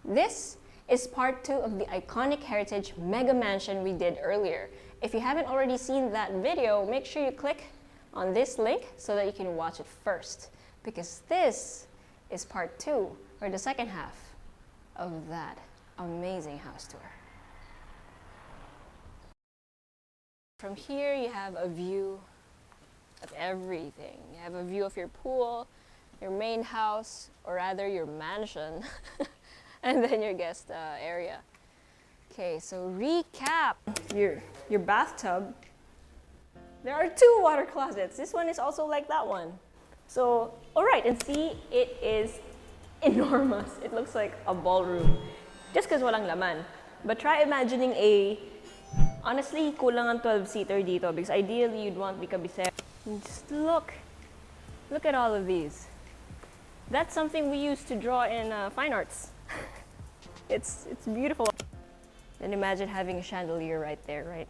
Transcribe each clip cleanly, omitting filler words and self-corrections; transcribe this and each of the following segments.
This is part 2 of the iconic heritage mega mansion we did earlier. If you haven't already seen that video, make sure you click on this link so that you can watch it first, because this is part 2, or the second half of that amazing house tour. From here, you have a view of everything. You have a view of your pool, your main house, or rather your mansion, and then your guest area. Okay, so recap. Your bathtub. There are 2 water closets. This one is also like that one. So, alright, and see, it is enormous. It looks like a ballroom. Just because walang laman. But try imagining honestly, kulang ang 12-seater dito because ideally you'd want the cabecera. Just look at all of these. That's something we used to draw in fine arts. It's beautiful. And imagine having a chandelier right there, right?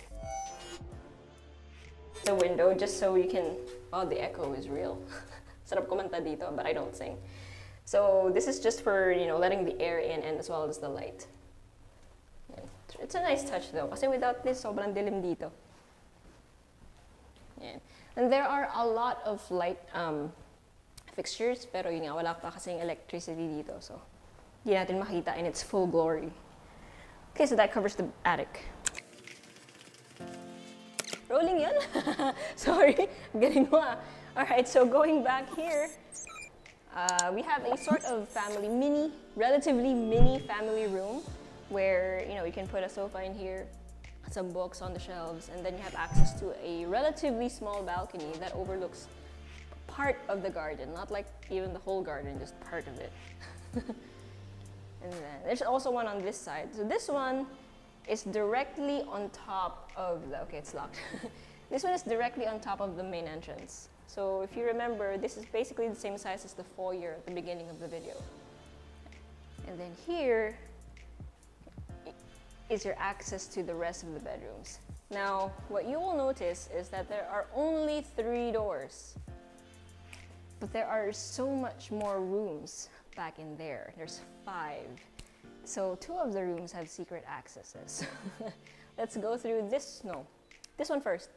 The window, just so you can, oh, the echo is real. Sarap kumanta dito, but I don't sing. So this is just for, letting the air in and as well as the light. It's a nice touch though, kasi without this, sobrang dilim dito. Yeah. And there are a lot of light fixtures, pero yun nga, wala pa kasing electricity dito, so hindi natin makita in its full glory. Okay, so that covers the attic. Rolling yun? Sorry, getting mo. Alright, so going back here, we have a sort of relatively mini family room where, you can put a sofa in here, some books on the shelves, and then you have access to a relatively small balcony that overlooks part of the garden, not like even the whole garden, just part of it. And then there's also one on this side. So this one is directly on top of okay, it's locked. This one is directly on top of the main entrance. So if you remember, this is basically the same size as the foyer at the beginning of the video. And then here is your access to the rest of the bedrooms. Now, what you will notice is that there are only 3 doors, but there are so much more rooms back in there. There's 5. So 2 of the rooms have secret accesses. Let's go through this one first.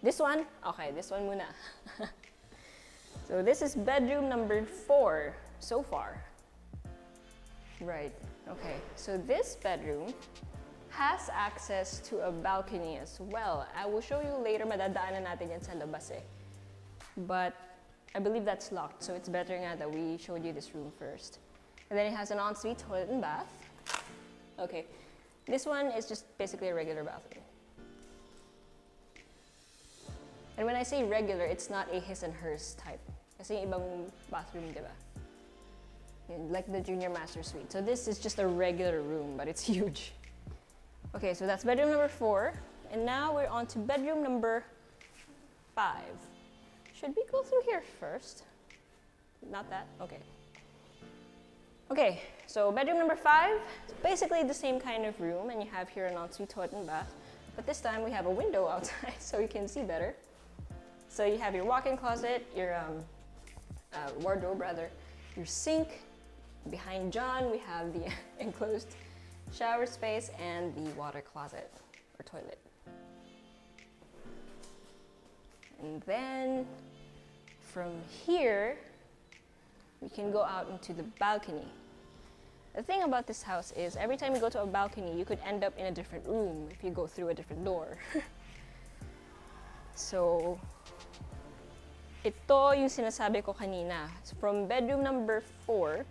This one? Okay, this one muna. So this is bedroom number 4 so far. Right, okay. So this bedroom has access to a balcony as well. I will show you later, madadaanan natin yan sa labas eh. But I believe that's locked, so it's better nga that we showed you this room first. And then it has an ensuite toilet and bath. Okay, this one is just basically a regular bathroom. And when I say regular, it's not a his and hers type. Kasi yung ibang bathroom, diba? Like the junior master suite. So this is just a regular room, but it's huge. Okay, so that's bedroom number 4. And now we're on to bedroom number 5. Should we go through here first? Not that? Okay. Okay, so bedroom number 5, it's basically the same kind of room, and you have here an ensuite toilet and bath. But this time we have a window outside so you can see better. So you have your walk-in closet, your wardrobe rather, your sink. Behind John, we have the enclosed shower space and the water closet or toilet. And then from here, we can go out into the balcony. The thing about this house is every time you go to a balcony, you could end up in a different room if you go through a different door. So, ito yung sinasabi ko kanina. So from bedroom number 4,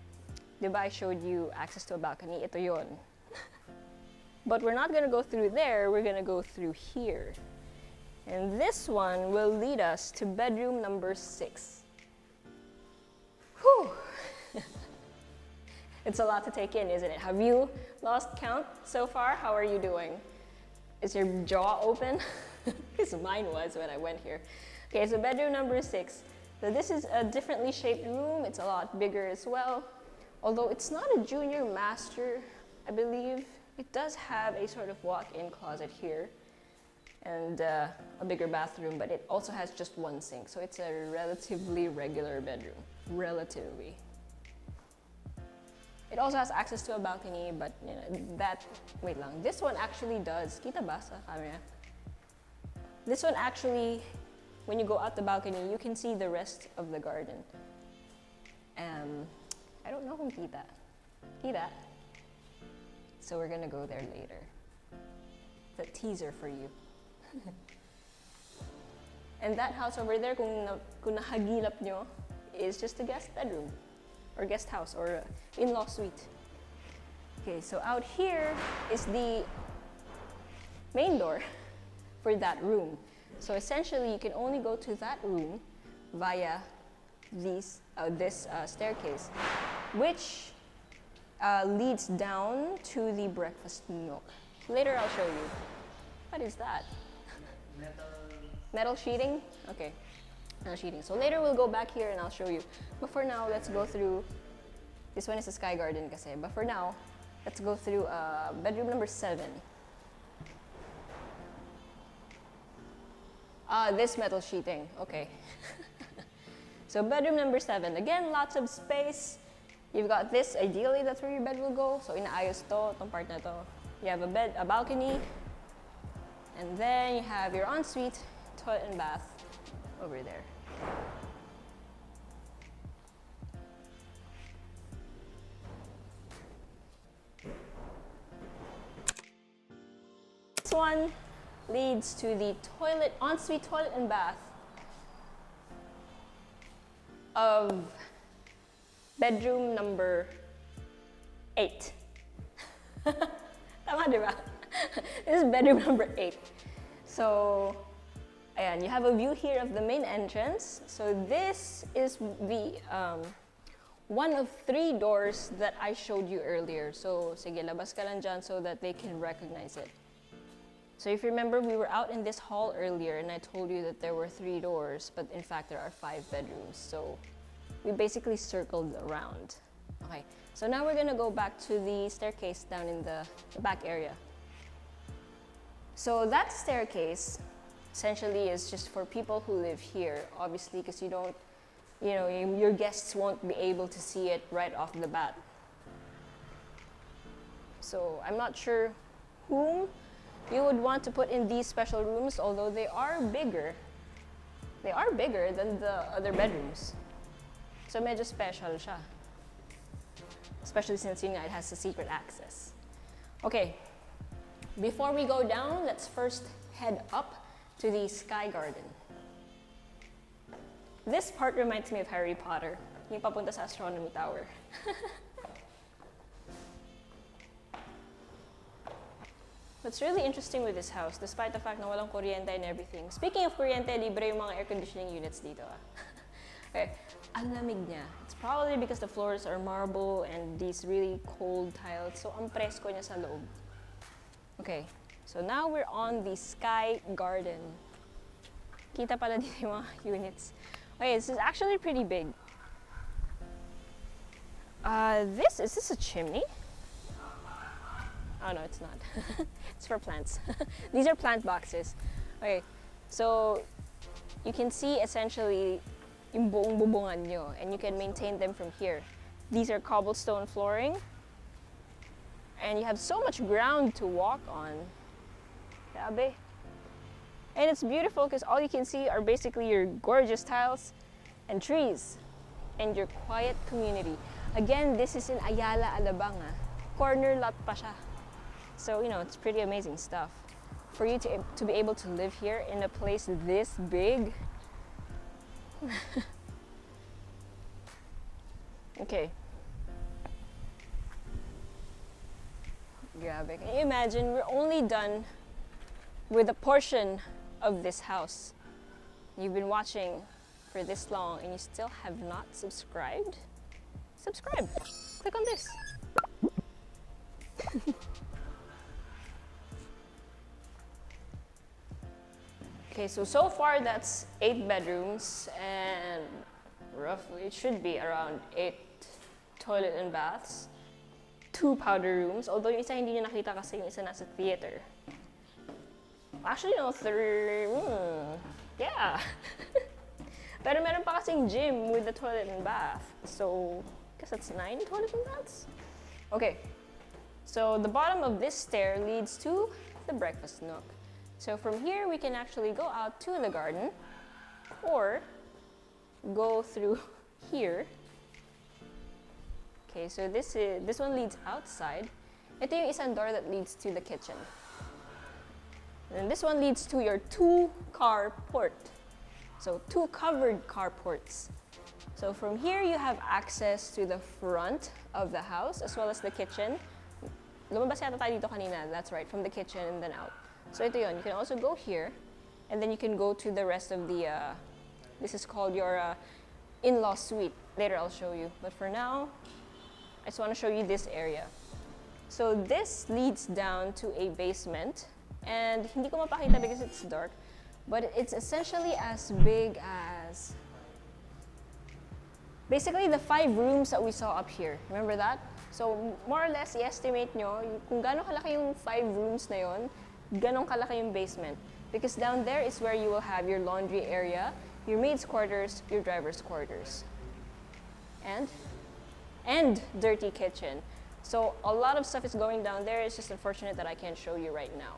diba I showed you access to a balcony? Ito yon. But we're not gonna go through there, we're gonna go through here. And this one will lead us to bedroom number 6. Whew! It's a lot to take in, isn't it? Have you lost count so far? How are you doing? Is your jaw open? Because mine was when I went here. Okay, so bedroom number 6. So this is a differently shaped room. It's a lot bigger as well. Although it's not a junior master, I believe. It does have a sort of walk-in closet here and a bigger bathroom, but it also has just one sink. So it's a relatively regular bedroom. Relatively. It also has access to a balcony, but you know, wait lang, this one actually does. Kita ba sa camera? This one actually, when you go out the balcony, you can see the rest of the garden. I don't know kung kita. Kita? So we're gonna go there later. The teaser for you. And that house over there, kung nahagilap nyo, is just a guest bedroom, or guest house, or in-law suite. Okay, so out here is the main door for that room. So essentially, you can only go to that room via this staircase, which leads down to the breakfast nook. Later, I'll show you. What is that? Metal sheeting? Okay, metal sheeting. So later we'll go back here and I'll show you. But for now, let's go through, this one is a sky garden kasi. But for now, let's go through bedroom number 7. This metal sheeting, okay. So bedroom number 7, again, lots of space. You've got this, ideally that's where your bed will go. So inaayos to, itong part na to. You have a balcony, and then you have your ensuite, toilet and bath over there. This one leads to the ensuite toilet and bath of bedroom number 8. Tama, diba? This is bedroom number 8. So, ayan, you have a view here of the main entrance. So this is the one of 3 doors that I showed you earlier. So, sige, labas ka lang dyan so that they can recognize it. So if you remember, we were out in this hall earlier and I told you that there were 3 doors, but in fact there are 5 bedrooms. So we basically circled around. Okay, so now we're gonna go back to the staircase down in the back area. So that staircase essentially is just for people who live here, obviously, because your guests won't be able to see it right off the bat. So I'm not sure whom you would want to put in these special rooms, although they are bigger. They are bigger than the other bedrooms. So medyo special siya. Especially since it has a secret access. Okay, before we go down, let's first head up to the sky garden. This part reminds me of Harry Potter, yung papunta sa astronomy tower. What's really interesting with this house, despite the fact na walang kuryente and everything. Speaking of kuryente, libre yung mga air conditioning units dito. Okay, ang lamig niya. It's probably because the floors are marble and these really cold tiles. So, ang presko niya sa loob. Okay, so now we're on the sky garden. Kita pala dito yung mga units. Okay, this is actually pretty big. Is this a chimney? Oh no, it's not. It's for plants. These are plant boxes. Okay, so you can see essentially yung buong bubungan nyo, and you can maintain them from here. These are cobblestone flooring, and you have so much ground to walk on. Grabe. And it's beautiful because all you can see are basically your gorgeous tiles and trees and your quiet community. Again, this is in Ayala, Alabang. Corner lot pa siya. So, it's pretty amazing stuff. For you to be able to live here in a place this big. Okay. Grabe. Can you imagine? We're only done with a portion of this house. You've been watching for this long and you still have not subscribed? Subscribe. Click on this. Okay, so far that's 8 bedrooms and roughly it should be around 8 toilet and baths, 2 powder rooms, although yung isa hindi niya nakita kasi yung isa nasa theater. Actually, no, 3, yeah. Pero meron pa kasing gym with the toilet and bath. So, I guess that's 9 toilet and baths. Okay, so the bottom of this stair leads to the breakfast nook. So from here, we can actually go out to the garden or go through here. Okay, so this one leads outside. Ito yung isang door that leads to the kitchen. And this one leads to your 2-car port. So 2 covered carports. So from here, you have access to the front of the house as well as the kitchen. Lumabas yata tayo dito kanina, that's right, from the kitchen and then out. So ito yun, you can also go here and then you can go to the rest of the, this is called your in-law suite. Later I'll show you, but for now, I just want to show you this area. So this leads down to a basement and hindi ko mapakita because it's dark, but it's essentially as big as basically the 5 rooms that we saw up here. Remember that? So more or less, i-estimate nyo kung gano'ng kalaki yung 5 rooms na yon, gano'ng kalaki yung basement. Because down there is where you will have your laundry area, your maid's quarters, your driver's quarters. And dirty kitchen. So a lot of stuff is going down there. It's just unfortunate that I can't show you right now.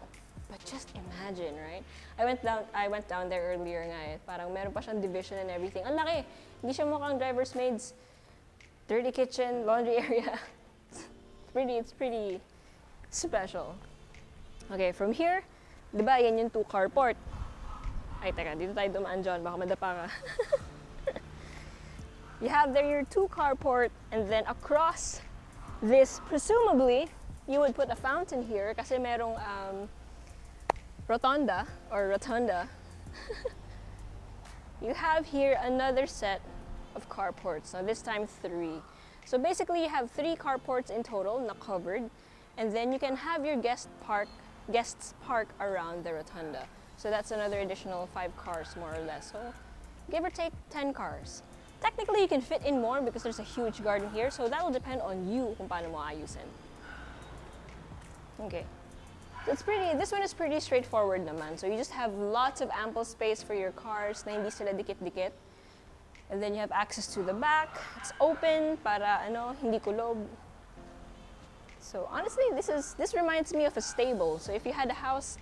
But just imagine, right? I went down there earlier nga eh. Parang meron pa siyang division and everything. Ang laki! Hindi siya mukhang driver's maids. Dirty kitchen, laundry area. It's pretty special. Okay, from here, di ba yan yung 2-car port? Ay, teka, dito tayo dumaan, John. Baka madapa ka. You have there your 2-car port, and then across this, presumably, you would put a fountain here kasi merong rotunda. You have here another set of carports. Now this time 3. So basically you have 3 carports in total, not covered, and then you can have your guests park around the rotunda. So that's another additional 5 cars more or less. So give or take 10 cars. Technically you can fit in more because there's a huge garden here, so that will depend on you kung paano mo ayusin. Okay. So this one is pretty straightforward naman. So you just have lots of ample space for your cars na hindi sila dikit-dikit. And then you have access to the back. It's open para hindi kulob. So honestly, this reminds me of a stable. So if you had a house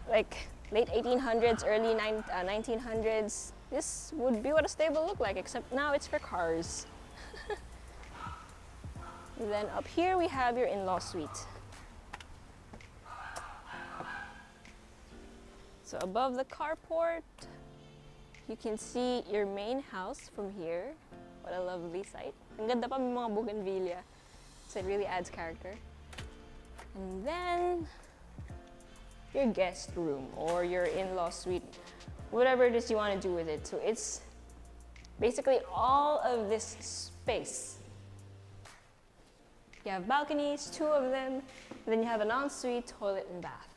like late 1800s, early 1900s, this would be what a stable looked like, except now it's for cars. And then up here we have your in-law suite. So above the carport, you can see your main house from here. What a lovely sight. Ang ganda pa, may mga bougainvillea. So it really adds character. And then your guest room or your in-law suite, whatever it is you want to do with it. So it's basically all of this space. You have balconies, 2 of them, and then you have an ensuite, toilet, and bath,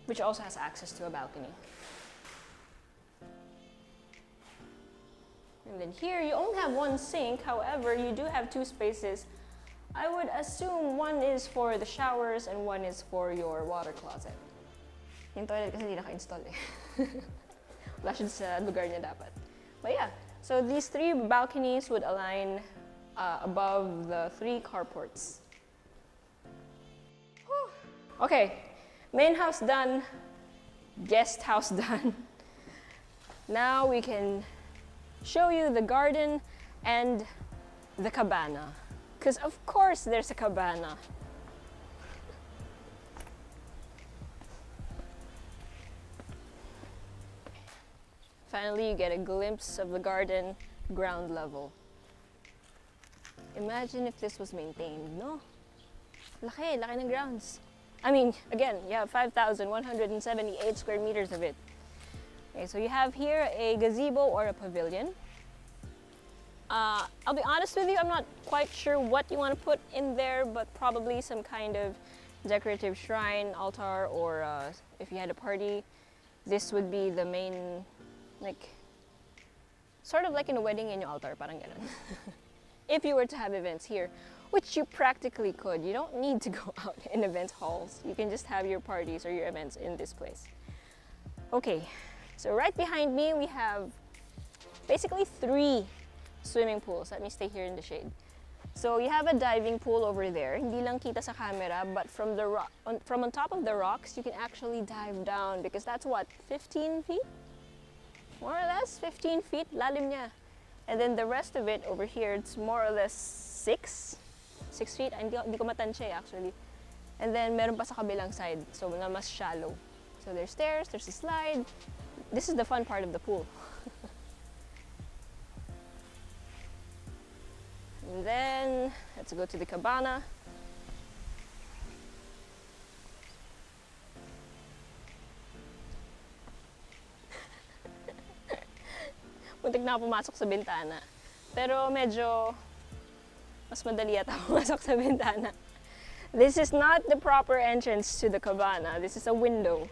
which also has access to a balcony. And then here you only have 1 sink, however, you do have 2 spaces. I would assume 1 is for the showers and 1 is for your water closet. Yung toilet kasi hindi naka-install eh. Wala siya sa lugar niya dapat. But yeah, so these 3 balconies would align above the 3 carports. Okay, main house done, guest house done. Now we can show you the garden and the cabana. Because of course there's a cabana. Finally, you get a glimpse of the garden ground level. Imagine if this was maintained, no? Laki ng grounds. I mean, again, you have 5,178 square meters of it. Okay, so you have here a gazebo or a pavilion. I'll be honest with you, I'm not quite sure what you want to put in there, but probably some kind of decorative shrine, altar, or if you had a party, this would be the main, like, sort of like in a wedding in your altar, parang ganun. If you were to have events here, which you practically could. You don't need to go out in event halls. You can just have your parties or your events in this place. Okay, so right behind me we have basically 3 swimming pools. Let me stay here in the shade. So you have a diving pool over there. Hindi lang kita sa camera, but from the from on top of the rocks, you can actually dive down because that's what, 15 feet? More or less 15 feet, lalim niya. And then the rest of it over here, it's more or less 6 feet. Hindi ko matansya actually. And then meron pa sa kabilang side, so na mas shallow. So there's stairs, there's a slide. This is the fun part of the pool. And then, let's go to the cabana. Muntik na ako pumasok sa bintana. Pero medyo mas madali yata pumasok sa bintana. This is not the proper entrance to the cabana. This is a window.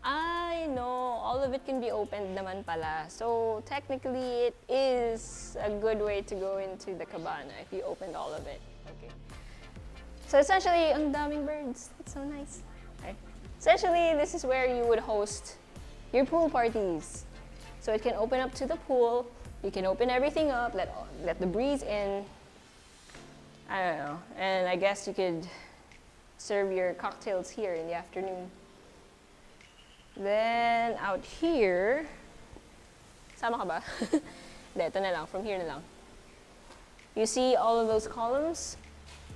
I know, all of it can be opened naman pala. So technically, it is a good way to go into the cabana if you opened all of it. Okay. So essentially, ang daming birds. It's so nice. Okay. Essentially, this is where you would host your pool parties. So it can open up to the pool. You can open everything up, let the breeze in. I don't know. And I guess you could serve your cocktails here in the afternoon. Then, out here, sama ka ba? Hindi, ito na lang, from here na lang. You see all of those columns?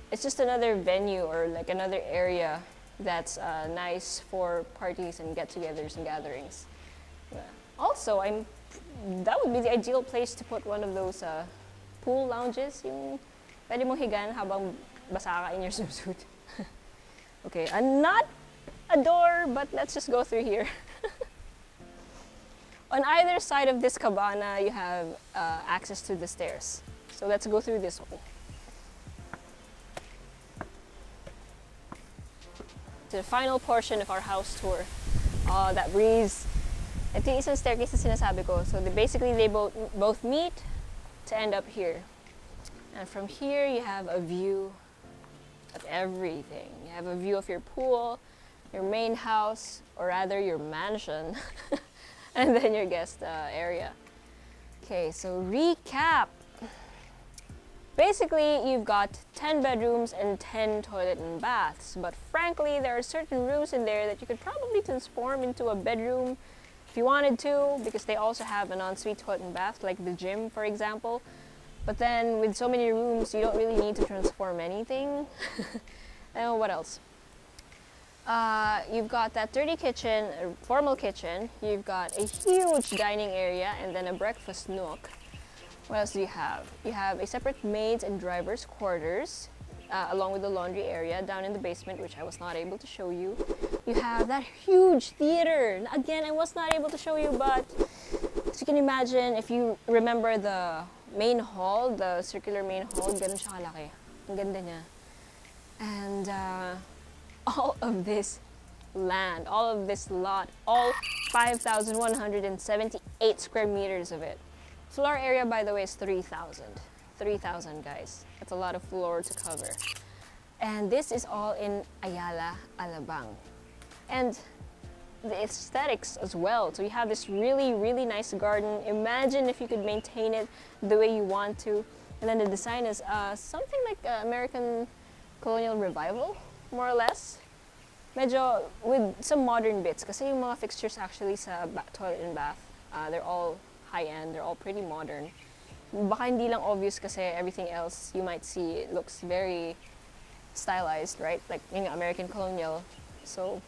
It's just another venue or like another area that's nice for parties and get-togethers and gatherings. Also, that would be the ideal place to put one of those pool lounges, yung pwede mong higaan habang basa ka in your swimsuit. Okay, not a door, but let's just go through here. On either side of this cabana, you have access to the stairs. So let's go through this one. The final portion of our house tour. Oh, that breeze. Ito yung isang staircase na sinasabi ko. So basically, they both meet to end up here. And from here, you have a view of everything. You have a view of your pool, your main house, or rather your mansion, and then your guest area. Okay, so recap. Basically, you've got 10 bedrooms and 10 toilet and baths, but frankly, there are certain rooms in there that you could probably transform into a bedroom if you wanted to, because they also have an ensuite toilet and bath, like the gym, for example. But then, with so many rooms, you don't really need to transform anything. And what else? You've got that dirty kitchen, a formal kitchen. You've got a huge dining area and then a breakfast nook. What else do you have? You have a separate maids and drivers quarters, along with the laundry area down in the basement, which I was not able to show you. You have that huge theater. Again, I was not able to show you, but as you can imagine, if you remember the main hall, the circular main hall, ganun siya kalaki. Ang ganda niya. And all of this land, all of this lot, all 5,178 square meters of it. Floor area, by the way, is 3,000. 3,000, guys. That's a lot of floor to cover. And this is all in Ayala, Alabang. And the aesthetics as well. So you have this really, really nice garden. Imagine if you could maintain it the way you want to. And then the design is something like American colonial revival, more or less. Medyo with some modern bits. Kasi yung mga fixtures actually sa toilet and bath, they're all high-end, they're all pretty modern. Baka hindi lang obvious kasi everything else you might see looks very stylized, right? Like yung American colonial. So,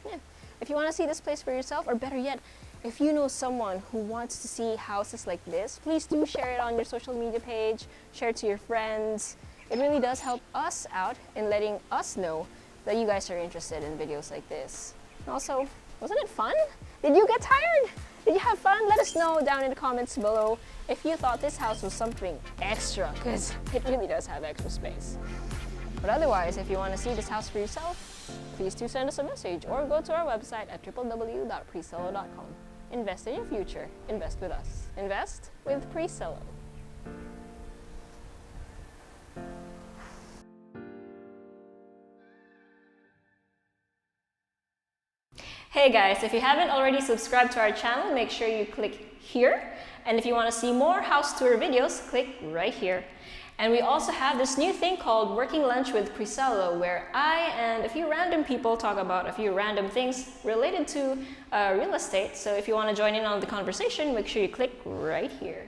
yeah. If you want to see this place for yourself, or better yet, if you know someone who wants to see houses like this, please do share it on your social media page, share it to your friends. It really does help us out in letting us know that you guys are interested in videos like this. And also, wasn't it fun? Did you get tired? Did you have fun? Let us know down in the comments below if you thought this house was something extra, because it really does have extra space. But otherwise, if you want to see this house for yourself, please do send us a message or go to our website at www.presolo.com. Invest in your future. Invest with us. Invest with Presolo. Hey guys, if you haven't already subscribed to our channel, make sure you click here. And if you want to see more house tour videos, click right here. And we also have this new thing called Working Lunch with Priscilla, where I and a few random people talk about a few random things related to real estate. So if you want to join in on the conversation, make sure you click right here.